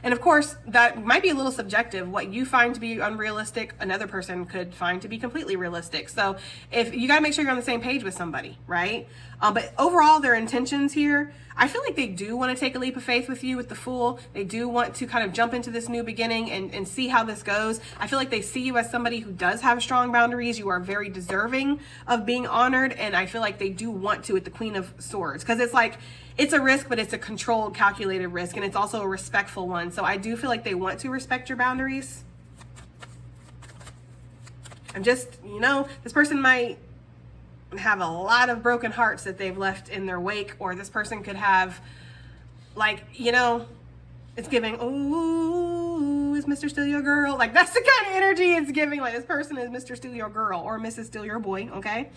And of course, that might be a little subjective. What you find to be unrealistic, another person could find to be completely realistic. So if you gotta make sure you're on the same page with somebody, right? But overall, their intentions here, I feel like they do want to take a leap of faith with you with the Fool. They do want to kind of jump into this new beginning and see how this goes. I feel like they see you as somebody who does have strong boundaries. You are very deserving of being honored. And I feel like they do want to with the Queen of Swords, because it's like, it's a risk, but it's a controlled, calculated risk. And it's also a respectful one. So I do feel like they want to respect your boundaries. I'm just, you know, this person might have a lot of broken hearts that they've left in their wake, or this person could have, like, you know, it's giving, oh, is Mr. Still Your Girl? Like, that's the kind of energy it's giving. Like, this person is Mr. Still Your Girl or Mrs. Still Your Boy, okay?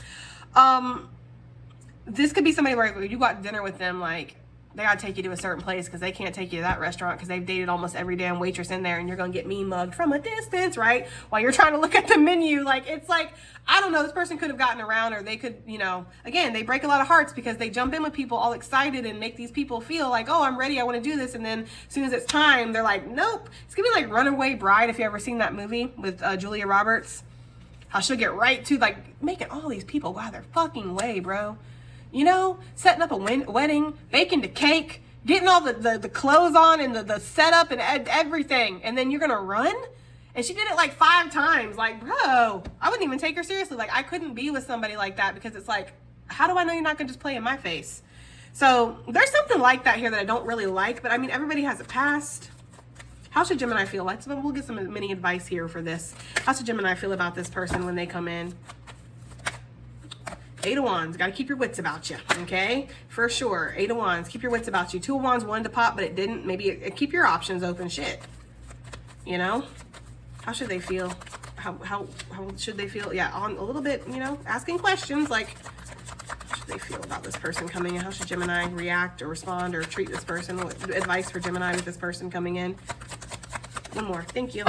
This could be somebody where you go out to dinner with them, like, they gotta take you to a certain place because they can't take you to that restaurant because they've dated almost every damn waitress in there, and you're gonna get mean mugged from a distance, right? While you're trying to look at the menu. Like, it's like, I don't know, this person could have gotten around, or they could, you know, again, they break a lot of hearts because they jump in with people all excited and make these people feel like, oh, I'm ready, I want to do this. And then as soon as it's time, they're like, nope. It's gonna be like Runaway Bride, if you ever seen that movie with Julia Roberts. How she'll get right to, like, making all these people go out their fucking way, bro. You know, setting up a wedding, baking the cake, getting all the clothes on and the setup and everything. And then you're going to run? And she did it like 5 times. Like, bro, I wouldn't even take her seriously. Like, I couldn't be with somebody like that, because it's like, how do I know you're not going to just play in my face? So there's something like that here that I don't really like. But I mean, everybody has a past. How should Gemini feel? We'll get some mini advice here for this. How should Gemini feel about this person when they come in? 8 of Wands, got to keep your wits about you, okay? For sure. 8 of Wands, keep your wits about you. 2 of Wands wanted to pop, but it didn't. Maybe keep your options open, shit. You know? How should they feel? How should they feel? Yeah, on a little bit, you know, asking questions like, how should they feel about this person coming in? How should Gemini react or respond or treat this person? What advice for Gemini with this person coming in? One more. Thank you.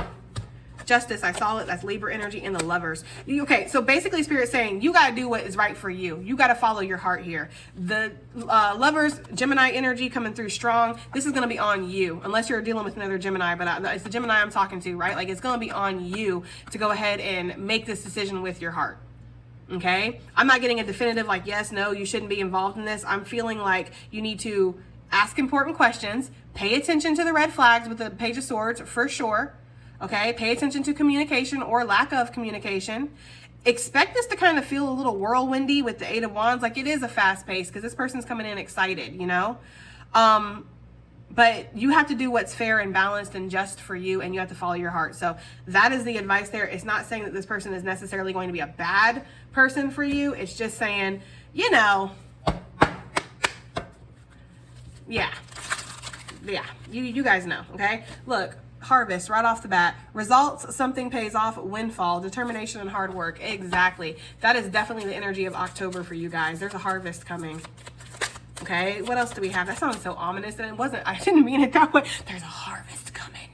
Justice, I saw it. That's Libra energy and the Lovers. Okay, so basically Spirit's saying you got to do what is right for you. You got to follow your heart here. The Lovers, Gemini energy coming through strong. This is going to be on you, unless you're dealing with another Gemini, but it's the Gemini I'm talking to, right? Like, it's going to be on you to go ahead and make this decision with your heart. Okay? I'm not getting a definitive like, yes, no, you shouldn't be involved in this. I'm feeling like you need to ask important questions, pay attention to the red flags with the Page of Swords for sure. Okay, pay attention to communication or lack of communication. Expect this to kind of feel a little whirlwindy with the 8 of Wands. Like, it is a fast pace because this person's coming in excited, you know? But you have to do what's fair and balanced and just for you, and you have to follow your heart. So that is the advice there. It's not saying that this person is necessarily going to be a bad person for you. It's just saying, you know, yeah, you guys know, okay? Look. Harvest right off the bat. Results, something pays off, windfall, determination, and hard work. Exactly. That is definitely the energy of October for you guys. There's a harvest coming. Okay, what else do we have? That sounds so ominous, and it wasn't. I didn't mean it that way. There's a harvest coming.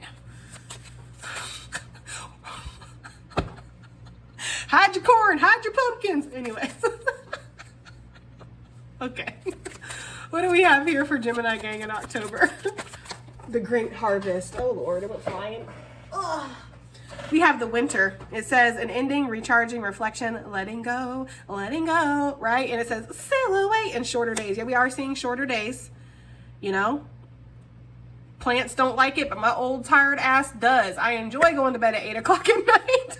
Hide your corn, hide your pumpkins. Anyways. Okay. What do we have here for Gemini gang in October? The great harvest. Oh Lord, it went flying. Ugh. We have the winter. It says an ending, recharging, reflection, letting go, right? And it says sail away in shorter days. Yeah, we are seeing shorter days, you know. Plants don't like it, but my old tired ass does. I enjoy going to bed at 8 o'clock at night.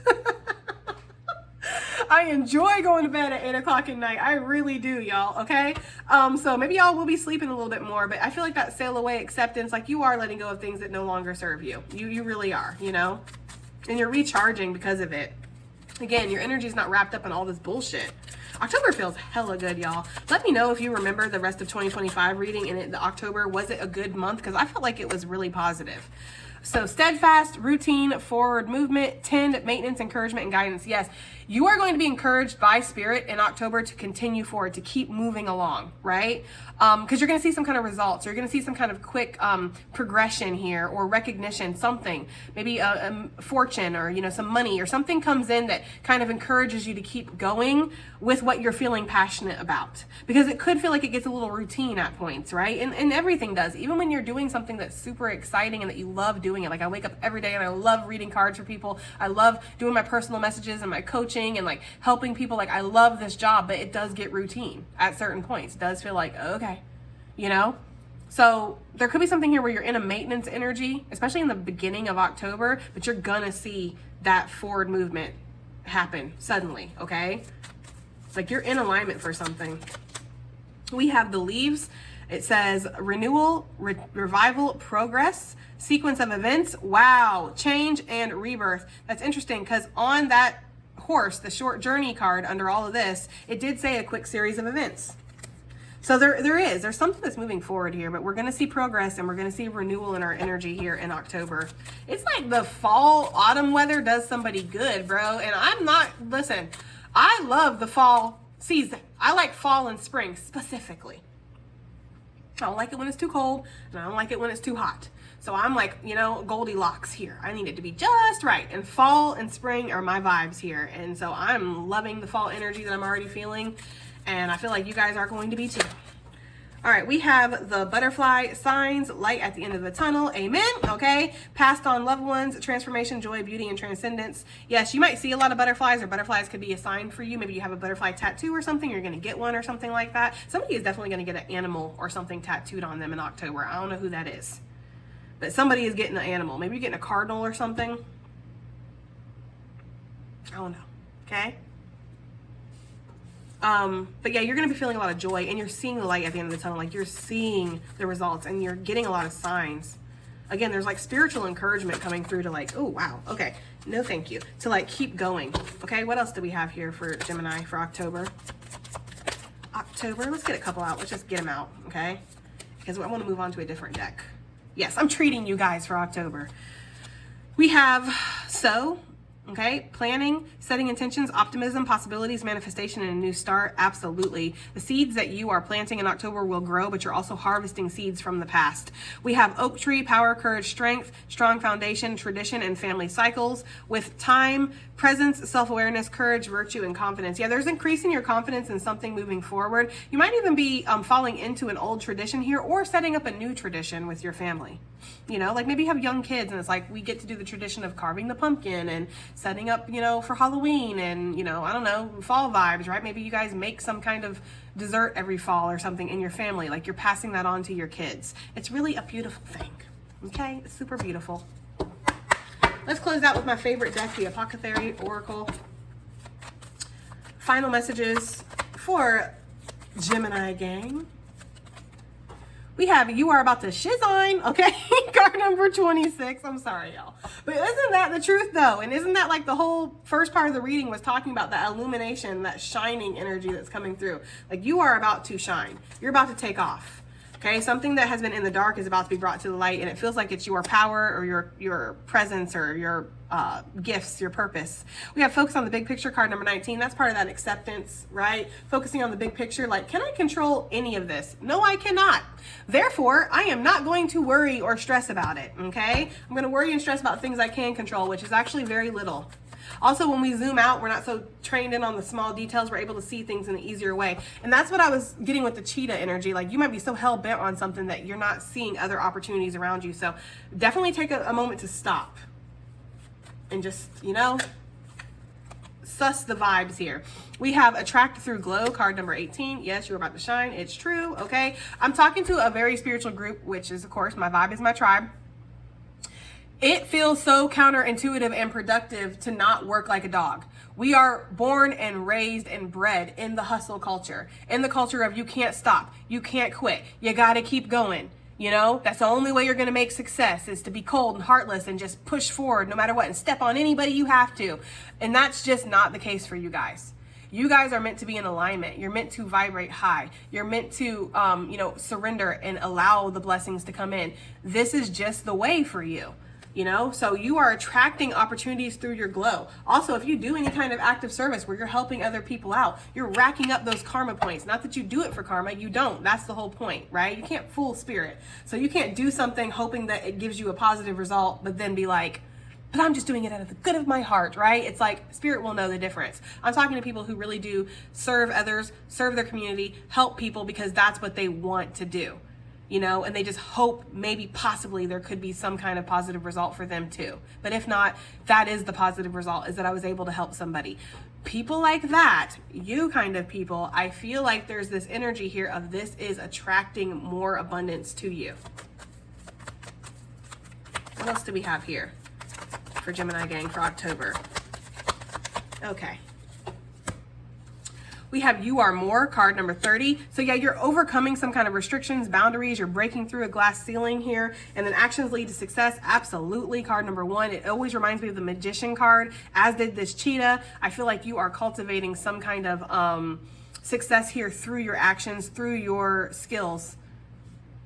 I enjoy going to bed at 8 o'clock at night. I really do, y'all, okay? So maybe y'all will be sleeping a little bit more, but I feel like that sail away acceptance, like you are letting go of things that no longer serve you. You really are, you know? And you're recharging because of it. Again, your energy is not wrapped up in all this bullshit. October feels hella good, y'all. Let me know if you remember the rest of 2025 reading and the October. Was it a good month? Because I felt like it was really positive. So steadfast, routine, forward movement, tend, maintenance, encouragement, and guidance. Yes, you are going to be encouraged by Spirit in October to continue forward, to keep moving along, right? Because you're going to see some kind of results. You're going to see some kind of quick progression here, or recognition, something. Maybe a fortune, or, you know, some money, or something comes in that kind of encourages you to keep going with what you're feeling passionate about. Because it could feel like it gets a little routine at points, right? And everything does. Even when you're doing something that's super exciting and that you love doing it. Like I wake up every day and I love reading cards for people. I love doing my personal messages and my coaching and like helping people. Like I love this job, but it does get routine at certain points. It does feel like, okay, you know? So there could be something here where you're in a maintenance energy, especially in the beginning of October, but you're gonna see that forward movement happen suddenly, okay? Like you're in alignment for something. We have the leaves. It says renewal, revival, progress, sequence of events, wow, change and rebirth. That's interesting because on that horse, the short journey card under all of this, it did say a quick series of events. So there's something that's moving forward here, but we're going to see progress and we're going to see renewal in our energy here in October. It's like the fall, autumn weather does somebody good, bro. And listen, I love the fall season. I like fall and spring specifically. I don't like it when it's too cold, and I don't like it when it's too hot. So I'm like, you know, Goldilocks here. I need it to be just right. And fall and spring are my vibes here. And so I'm loving the fall energy that I'm already feeling. And I feel like you guys are going to be too. All right, we have the butterfly signs, light at the end of the tunnel, amen, okay? Passed on loved ones, transformation, joy, beauty, and transcendence. Yes, you might see a lot of butterflies, or butterflies could be a sign for you. Maybe you have a butterfly tattoo or something, you're gonna get one or something like that. Somebody is definitely gonna get an animal or something tattooed on them in October. I don't know who that is, but somebody is getting an animal. Maybe you're getting a cardinal or something. I don't know, okay? But yeah, you're going to be feeling a lot of joy, and you're seeing the light at the end of the tunnel. Like you're seeing the results and you're getting a lot of signs. Again, there's like spiritual encouragement coming through to like, oh, wow. Okay. No, thank you. To like keep going. Okay. What else do we have here for Gemini for October? Let's get a couple out. Let's just get them out. Okay. Because I want to move on to a different deck. Yes. I'm treating you guys for October. We have okay, planning, setting intentions, optimism, possibilities, manifestation, and a new start. Absolutely. The seeds that you are planting in October will grow, but you're also harvesting seeds from the past. We have oak tree, power, courage, strength, strong foundation, tradition, and family cycles with time, presence, self-awareness, courage, virtue, and confidence. Yeah, there's increasing your confidence in something moving forward. You might even be falling into an old tradition here, or setting up a new tradition with your family. You know, like maybe you have young kids and it's like we get to do the tradition of carving the pumpkin and setting up, you know, for Halloween and, you know, I don't know, fall vibes, right? Maybe you guys make some kind of dessert every fall or something in your family. Like you're passing that on to your kids. It's really a beautiful thing. Okay, it's super beautiful. Let's close out with my favorite deck, the Apothecary Oracle. Final messages for Gemini gang. We have you are about to shizine, okay? Card number 26. I'm sorry, y'all. But isn't that the truth, though? And isn't that like the whole first part of the reading was talking about that illumination, that shining energy that's coming through? Like you are about to shine. You're about to take off. Okay, something that has been in the dark is about to be brought to the light, and it feels like it's your power or your presence or your gifts, your purpose. We have focus on the big picture, card number 19. That's part of that acceptance, right? Focusing on the big picture, like, can I control any of this? No, I cannot. Therefore, I am not going to worry or stress about it, okay? I'm going to worry and stress about things I can control, which is actually very little. Also, when we zoom out, we're not so trained in on the small details. We're able to see things in an easier way. And that's what I was getting with the cheetah energy. Like you might be so hell bent on something that you're not seeing other opportunities around you. So definitely take a moment to stop and just, you know, suss the vibes here. We have attract through glow, card number 18. Yes, you're about to shine. It's true. Okay. I'm talking to a very spiritual group, which is, of course, my vibe is my tribe. It feels so counterintuitive and productive to not work like a dog. We are born and raised and bred in the hustle culture, in the culture of you can't stop, you can't quit, you gotta keep going. You know, that's the only way you're gonna make success is to be cold and heartless and just push forward no matter what and step on anybody you have to. And that's just not the case for you guys. You guys are meant to be in alignment. You're meant to vibrate high. You're meant to, surrender and allow the blessings to come in. This is just the way for you. So you are attracting opportunities through your glow. Also, if you do any kind of active service where you're helping other people out, you're racking up those karma points. Not that you do it for karma, you don't. That's the whole point, right? You can't fool spirit. So you can't do something hoping that it gives you a positive result, but then be like, but I'm just doing it out of the good of my heart, right? It's like spirit will know the difference. I'm talking to people who really do serve others, serve their community, help people because that's what they want to do. And they just hope maybe possibly there could be some kind of positive result for them too. But if not, that is the positive result, is that I was able to help somebody. People like that, you kind of people, I feel like there's this energy here of this is attracting more abundance to you. What else do we have here for Gemini gang for October? Okay. We have You Are More, card number 30. So yeah, you're overcoming some kind of restrictions, boundaries. You're breaking through a glass ceiling here. And then actions lead to success. Absolutely. Card number 1. It always reminds me of the Magician card, as did this cheetah. I feel like you are cultivating some kind of success here through your actions, through your skills.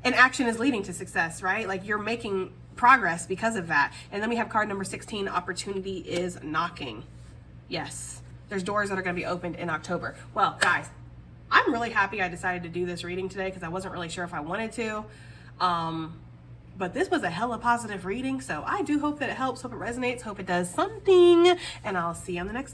And action is leading to success, right? Like you're making progress because of that. And then we have card number 16, Opportunity is Knocking. Yes. There's doors that are going to be opened in October. Well, guys, I'm really happy I decided to do this reading today because I wasn't really sure if I wanted to. But this was a hella positive reading. So I do hope that it helps. Hope it resonates. Hope it does something. And I'll see you on the next time.